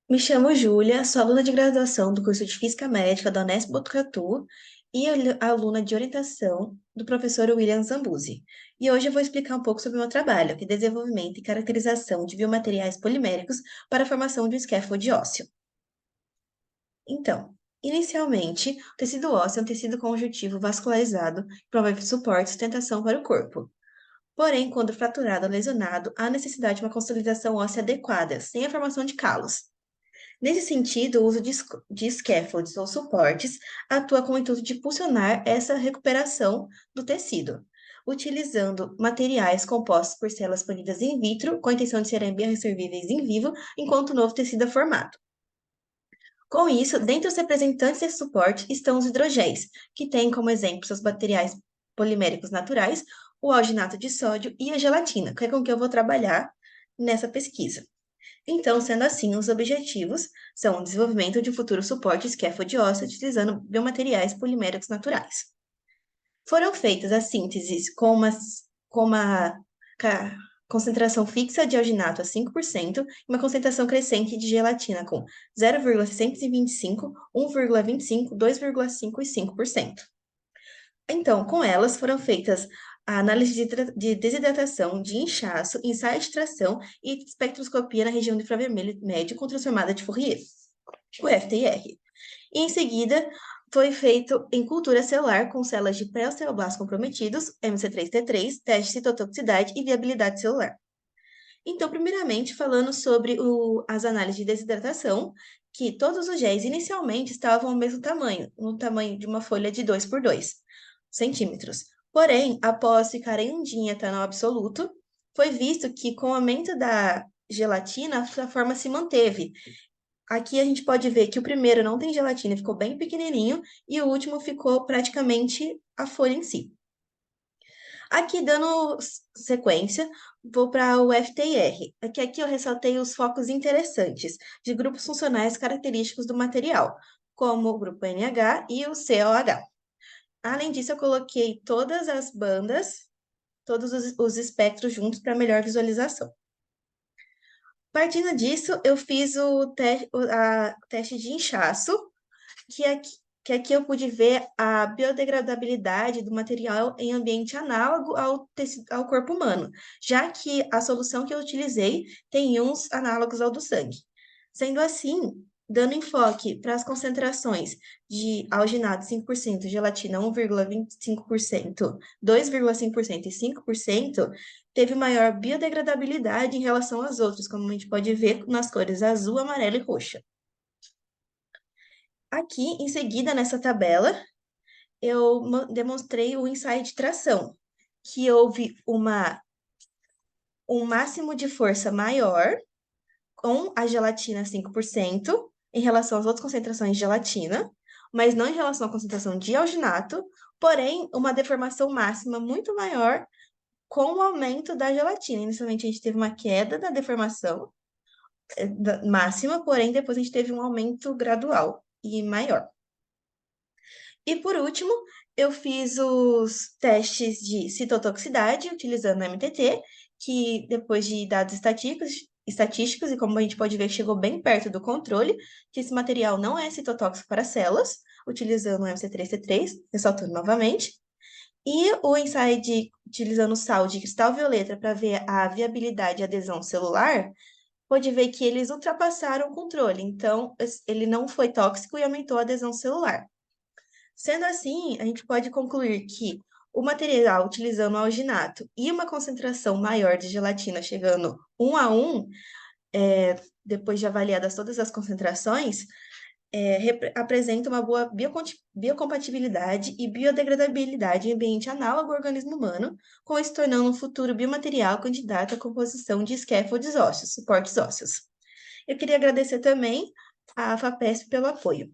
Me chamo Júlia, sou aluna de graduação do curso de Física Médica da Unesp Botucatu e aluna de orientação do professor William Zambuzzi. E hoje eu vou explicar um pouco sobre o meu trabalho, que é desenvolvimento e caracterização de biomateriais poliméricos para a formação de um scaffold ósseo. Então, inicialmente, o tecido ósseo é um tecido conjuntivo vascularizado que promove suporte e sustentação para o corpo. Porém, quando fraturado ou lesionado, há necessidade de uma consolidação óssea adequada, sem a formação de calos. Nesse sentido, o uso de scaffolds ou suportes atua com o intuito de impulsionar essa recuperação do tecido, utilizando materiais compostos por células expandidas in vitro, com a intenção de serem bioabsorvíveis em vivo, enquanto o novo tecido é formado. Com isso, dentre os representantes desse suporte estão os hidrogéis, que têm como exemplo seus materiais poliméricos naturais, o alginato de sódio e a gelatina, que é com que eu vou trabalhar nessa pesquisa. Então, sendo assim, os objetivos são o desenvolvimento de um futuro suporte scaffold ósseo utilizando biomateriais poliméricos naturais. Foram feitas as sínteses com uma ca- concentração fixa de alginato a 5% e uma concentração crescente de gelatina com 0,625, 1,25, 2,5 e 5%. Então, com elas foram feitas a análise de desidratação, de inchaço, ensaio de tração e espectroscopia na região do infravermelho médio com transformada de Fourier, o FTIR. E em seguida, foi feito em cultura celular com células de pré-osteoblastos comprometidos, MC3T3, teste de citotoxicidade e viabilidade celular. Então, primeiramente, falando sobre as análises de desidratação, que todos os géis inicialmente estavam ao mesmo tamanho, no tamanho de uma folha de 2 por 2 centímetros. Porém, após ficarem um dia em etanol absoluto, foi visto que com o aumento da gelatina, a forma se manteve. Aqui a gente pode ver que o primeiro não tem gelatina, ficou bem pequenininho, e o último ficou praticamente a folha em si. Aqui, dando sequência, vou para o FTIR. Aqui eu ressaltei os focos interessantes de grupos funcionais característicos do material, como o grupo NH e o COH. Além disso, eu coloquei todas as bandas, todos os espectros juntos para melhor visualização. Partindo disso, eu fiz o teste de inchaço, que aqui, que aqui eu pude ver a biodegradabilidade do material em ambiente análogo ao corpo humano, já que a solução que eu utilizei tem íons análogos ao do sangue. Sendo assim, dando enfoque para as concentrações de alginato 5%, gelatina 1,25%, 2,5% e 5%, teve maior biodegradabilidade em relação às outras, como a gente pode ver nas cores azul, amarelo e roxa. Aqui, em seguida, nessa tabela, eu demonstrei o ensaio de tração, que houve um máximo de força maior com a gelatina 5% em relação às outras concentrações de gelatina, mas não em relação à concentração de alginato, porém, uma deformação máxima muito maior com o aumento da gelatina. Inicialmente, a gente teve uma queda da deformação máxima, porém, depois a gente teve um aumento gradual e maior. E por último, eu fiz os testes de citotoxicidade utilizando o MTT, que depois de dados estatísticos, e como a gente pode ver, chegou bem perto do controle, que esse material não é citotóxico para células, utilizando o MC3T3, ressaltando novamente. E o ensaio utilizando sal de cristal violeta para ver a viabilidade e adesão celular, pode ver que eles ultrapassaram o controle, então ele não foi tóxico e aumentou a adesão celular. Sendo assim, a gente pode concluir que o material utilizando alginato e uma concentração maior de gelatina, chegando 1 a 1, depois de avaliadas todas as concentrações, apresenta uma boa biocompatibilidade e biodegradabilidade em ambiente análogo ao organismo humano, com isso tornando um futuro biomaterial candidato à composição de scaffolds ósseos, suportes ósseos. Eu queria agradecer também à FAPESP pelo apoio.